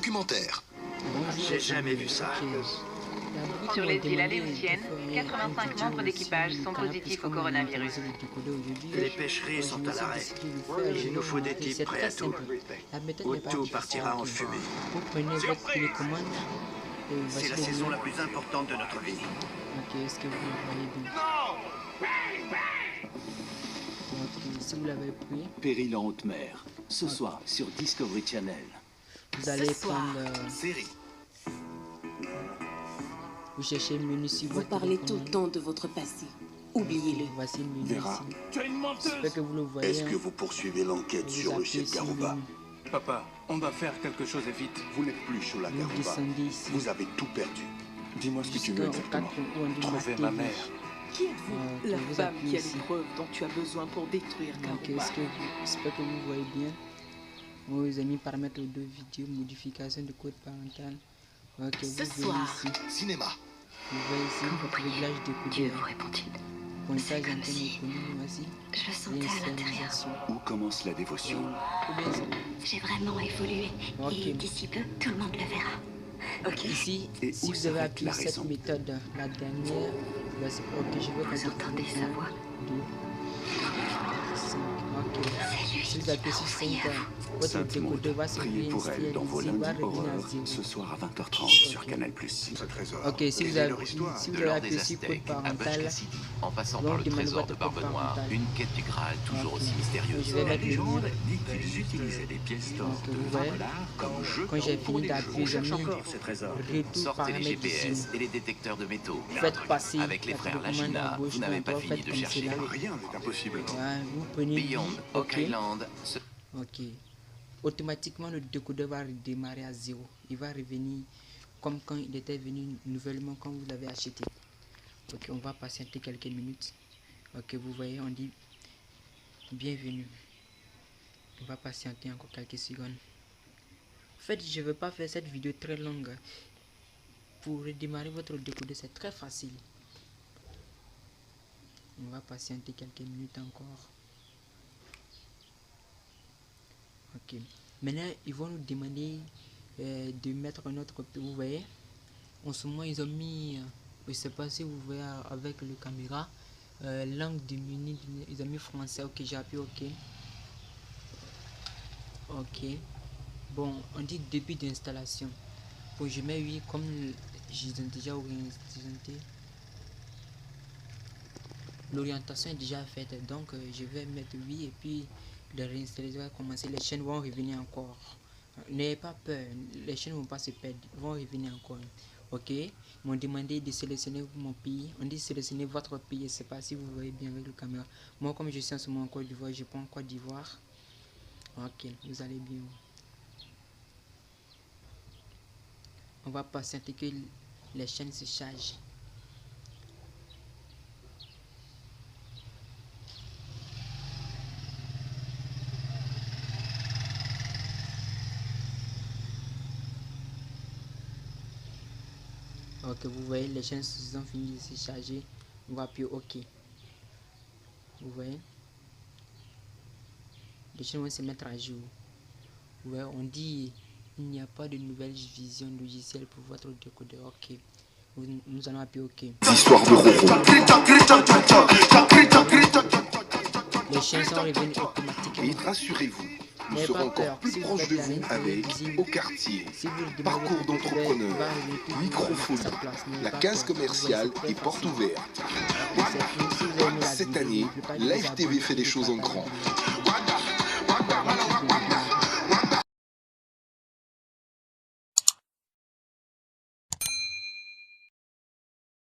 documentaire. J'ai jamais vu ça. Sur les îles Aléoutiennes, 85 membres d'équipage sont positifs au coronavirus. Les pêcheries sont à l'arrêt. Il nous faut des types prêts à tout. Ou tout partira en fumée. Vous prenez votre télécommande. C'est la saison la plus importante de notre vie. Ok, est-ce que vous voyez bien? Ok, si vous l'avez pris, Péril en haute mer, ce soir sur Discovery Channel. vous allez prendre... Série. vous cherchez le menu sur Vous votre parlez tout télécommande. le temps de votre passé. Oubliez-le. Voici le menu Vera. ici. J'espère que vous le voyez. Est-ce que vous poursuivez l'enquête Vous sur le appuyez chef sur le Garouba? menu. Papa, on doit faire quelque chose et vite. Vous n'êtes plus sur la Vous Garouba. descendez ici. Vous avez tout perdu. Dis-moi ce que tu veux Jusqu'au exactement. 4 où on dit Trouver Matt ma TV. mère. Qui êtes-vous? La vous femme appuyez qui a ici. les preuves dont tu as besoin pour détruire Donc, Garouba. j'espère que vous voyez bien. Moi, vous avez mis paramètres de vidéo, modification de code parental. Ok, vous Ce voyez soir. ici. Cinéma. Vous voyez ici votre réglage de Dieu couleur. vous répond-il. Pointage comme interne si économique, voici. Je le sentais à l'intérieur. Réinitialisation. Où commence la dévotion? Ou bien c'est- J'ai vraiment évolué. Ok. Et d'ici peu, tout le monde le verra. Ok. Ici, Et si où vous avez s'arrête appuyé la cette raison? méthode, la dernière, là c'est ok, je vais Vous entendez sa voix? 2, 5, ok. Si vous appuyez sur 5, votre Sainte Maud, décodeur va se priez pour elle dans vos réinitialiser, va lundis revenir à horreur 0. ce soir à 20h30 sur Canal+. Ok, si vous avez appuyé sur code parental, en passant donc par le demandez trésor votre de code Barbe Noire, parental. une quête du Graal toujours Ok. aussi mystérieuse. Je vais La mettre le légende lien. dit qu'ils utilisaient des pièces d'or Donc, de vous 20 voyez, dollars comme jeu quand j'ai fini d'appuyer, j'ai mis Encore ces trésors. retour Sortez les paramètres GPS ici. et les détecteurs de métaux. Faites passer Avec les la frères télécommande à Lagina, gauche, vous n'avez donc pas vous fini faites de comme chercher. cela. Rien n'est impossible. Ouais, vous prenez Beyond lui, Oak ok. Island, Ok. Automatiquement, le décodeur va redémarrer à 0. Il va revenir comme quand il était venu nouvellement quand vous l'avez acheté. Ok, on va patienter quelques minutes. Ok, vous voyez, on dit bienvenue. On va patienter encore quelques secondes. En fait, je ne veux pas faire cette vidéo très longue. Pour redémarrer votre décodeur, c'est très facile. On va patienter quelques minutes encore. Ok. Maintenant, ils vont nous demander de mettre notre... Vous voyez, en ce moment, ils ont mis... je sais pas si vous voyez avec le caméra. Langue du menu, ils ont mis français. Ok, j'ai appuyé OK. Ok. Bon, on dit début d'installation. Bon, je mets oui comme j'ai déjà orienté. L'orientation est déjà faite, donc je vais mettre oui et puis le réinstaller va commencer. Les chaînes vont revenir encore. N'ayez pas peur, les chaînes vont pas se perdre, vont revenir encore. Ok, ils m'ont demandé de sélectionner mon pays. On dit sélectionner votre pays, je sais pas si vous voyez bien avec le caméra. Moi, comme je suis en ce moment en Côte d'Ivoire, je prends Côte d'Ivoire. Ok, vous allez bien. On va patienter que les chaînes se chargent. Ok, vous voyez, les chaînes ont fini de se charger. On va appuyer OK. Vous voyez, les chaînes vont se mettre à jour. Vous voyez, on dit il n'y a pas de nouvelle vision logicielle pour votre décodeur. Ok, nous allons appuyer OK. Histoire de Les chaînes sont revenues automatiquement. Et rassurez-vous, nous N'ayez serons pas encore peur, plus si vous proches faites de la vous même avec cuisine, Au Quartier, si vous demandez parcours votre décodeur, il d'entrepreneur, va revenir tout Microfolie, à sa place. N'ayez la pas case peur. commerciale Vous voyez, et c'est porte très ouverte. facile. Si vous aimez la Cette vidéo, année, n'oubliez pas de Live vous TV abonner fait les et de choses en partager grand. la vidéo.